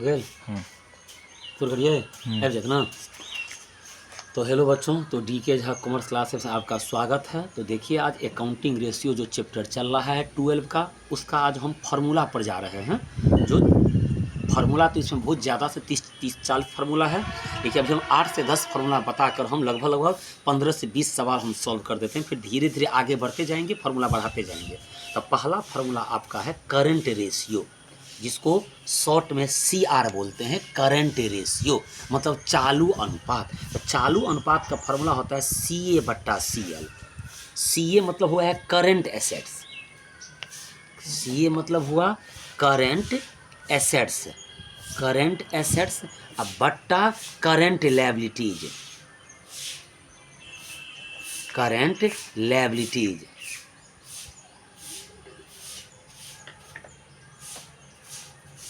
हो गया शुरू करिए ऐप जितना। तो हेलो बच्चों, तो डीके झा कॉमर्स क्लासेस में आपका स्वागत है। तो देखिए आज अकाउंटिंग रेशियो जो चैप्टर चल रहा है 12 का, उसका आज हम फार्मूला पर जा रहे हैं। जो फार्मूला तो इसमें बहुत ज़्यादा से 30-40 फार्मूला है, लेकिन अभी हम 8 से 10 फार्मूला बताकर हम लगभग 15 से 20 सवाल हम सॉल्व कर देते हैं। फिर धीरे धीरे आगे बढ़ते जाएंगे, फार्मूला बढ़ाते जाएंगे। तो पहला फार्मूला आपका है करंट रेशियो, जिसको शॉर्ट में CR बोलते हैं। करंट रेशियो मतलब चालू अनुपात। तो चालू अनुपात का फार्मूला होता है CA/CL। CA मतलब हुआ है करंट एसेट्स, CA मतलब हुआ करंट एसेट्स, करंट एसेट्स अब बट्टा current liabilities, current liabilities.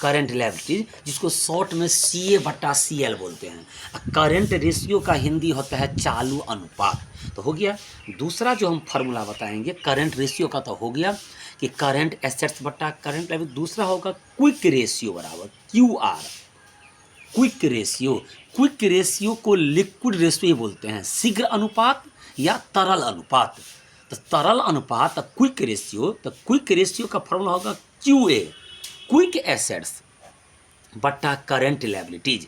Current liabilities जिसको शॉर्ट में CA/CL बोलते हैं। करंट रेशियो का हिंदी होता है चालू अनुपात। तो हो गया। दूसरा जो हम फार्मूला बताएंगे करंट रेशियो का, तो हो गया कि करंट एसेट्स बट्टा करंट लायबिलिटी। दूसरा होगा क्विक रेशियो बराबर QR। Quick ratio, quick ratio को लिक्विड रेशियो ही बोलते हैं, शीघ्र अनुपात या तरल अनुपात। तो तरल अनुपात क्विक रेशियो, तो क्विक रेशियो का फार्मूला होगा QA, क्विक एसेट्स बट्टा करंट लायबिलिटीज।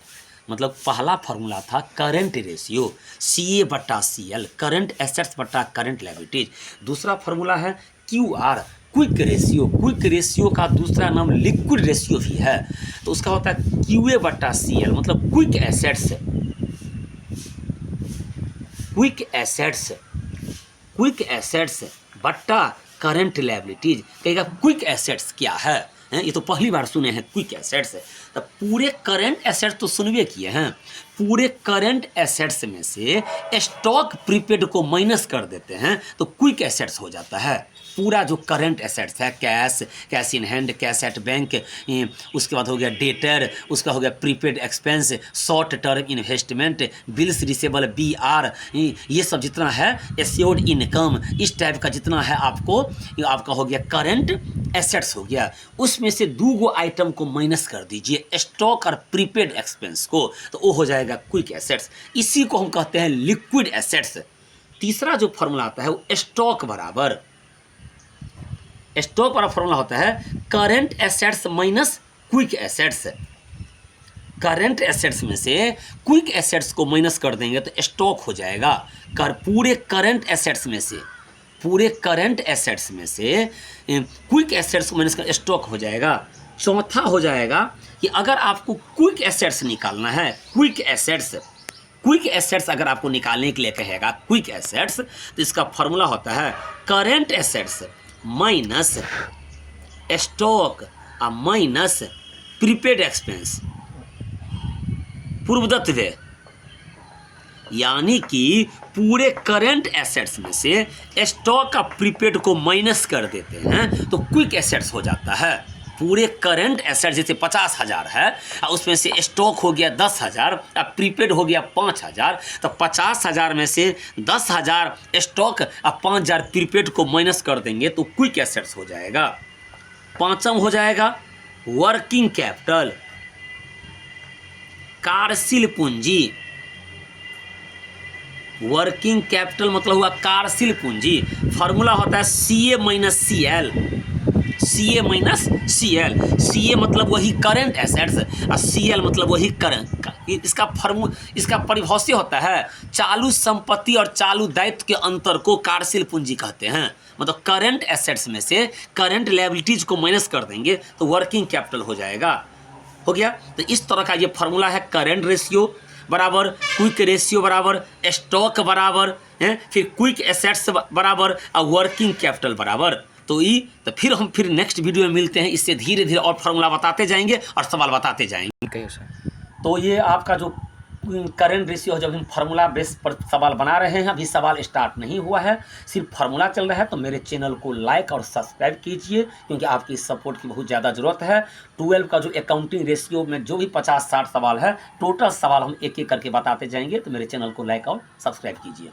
मतलब पहला फार्मूला था current ratio CA/CL, current assets बट्टा करंट लायबिलिटीज। दूसरा फार्मूला है QR, quick ratio. Quick ratio का दूसरा नाम लिक्विड रेशियो भी है। तो उसका होता है QA/CL, मतलब quick assets, quick assets, quick assets बट्टा करंट लायबिलिटीज। कहेगा क्विक एसेट्स क्या है? ये तो पहली बार सुने हैं क्विक एसेट्स। तो पूरे करंट एसेट्स तो सुनवे किए हैं। पूरे करंट एसेट्स में से स्टॉक प्रीपेड को माइनस कर देते हैं तो क्विक एसेट्स हो जाता है। पूरा जो करंट एसेट्स है, cash, cash in hand, cash at bank, उसके बाद हो गया डेटर, उसका हो गया prepaid expense, short term investment, bills receivable BR, ये सब जितना है एश्योर्ड इनकम, इस टाइप का जितना है आपको, ये आपका हो गया करंट एसेट्स हो गया। उसमें से 2 आइटम को माइनस कर दीजिए, स्टॉक और प्रीपेड एक्सपेंस को, तो वो हो जाएगा क्विक एसेट्स। इसी को हम कहते हैं लिक्विड एसेट्स। तीसरा जो फॉर्मूला आता है वो स्टॉक बराबर, स्टॉक वाला फॉर्मूला होता है current assets minus quick assets. Current assets में से क्विक एसेट्स को माइनस कर देंगे तो स्टॉक हो जाएगा। पूरे करंट एसेट्स में से, पूरे करंट एसेट्स में से क्विक एसेट्स को माइनस कर स्टॉक हो जाएगा। चौथा हो जाएगा कि अगर आपको क्विक एसेट्स निकालना है, क्विक एसेट्स, क्विक एसेट्स अगर आपको निकालने के लिए कहेगा क्विक एसेट्स, तो इसका फॉर्मूला होता है करंट एसेट्स माइनस स्टॉक और माइनस प्रीपेड एक्सपेंस, पूर्वदत्त व्यय। यानी कि पूरे करंट एसेट्स में से स्टॉक और प्रीपेड को माइनस कर देते हैं तो क्विक एसेट्स हो जाता है। पूरे करंट एसेट जैसे 50,000 है और उसमें से स्टॉक हो गया 10,000 और प्रीपेड हो गया 5,000, तो 50,000 में से 10,000 स्टॉक और 5,000 प्रीपेड को माइनस कर देंगे तो क्विक एसेट्स हो जाएगा। पांचम हो जाएगा वर्किंग कैपिटल, कार्यशील पूंजी। वर्किंग कैपिटल मतलब हुआ कार्यशील पूंजी। फार्मूला होता है CA-CL, CA-CL। CA मतलब वही करंट एसेट्स और CL मतलब वही करंट। इसका परिभाषा होता है चालू संपत्ति और चालू दायित्व के अंतर को कार्यशील पूंजी कहते हैं। मतलब करंट एसेट्स में से करंट लायबिलिटीज को माइनस कर देंगे तो वर्किंग कैपिटल हो जाएगा। हो गया। तो इस तरह का ये फार्मूला है करंट रेशियो बराबर क्विक रेशियो बराबर स्टॉक बराबर फिर क्विक एसेट्स बराबर और वर्किंग कैपिटल बराबर। तो फिर नेक्स्ट वीडियो में मिलते हैं। इससे धीरे धीरे और फार्मूला बताते जाएंगे और सवाल बताते जाएंगे। तो ये आपका जो करंट रेशियो है, जब हम फार्मूला बेस पर सवाल बना रहे हैं, अभी सवाल स्टार्ट नहीं हुआ है, सिर्फ फार्मूला चल रहा है। तो मेरे चैनल को लाइक और सब्सक्राइब कीजिए क्योंकि आपकी सपोर्ट की बहुत ज़्यादा ज़रूरत है। 12 का जो अकाउंटिंग रेशियो में जो भी 50-60 सवाल है, टोटल सवाल हम एक एक करके बताते जाएंगे। तो मेरे चैनल को लाइक और सब्सक्राइब कीजिए।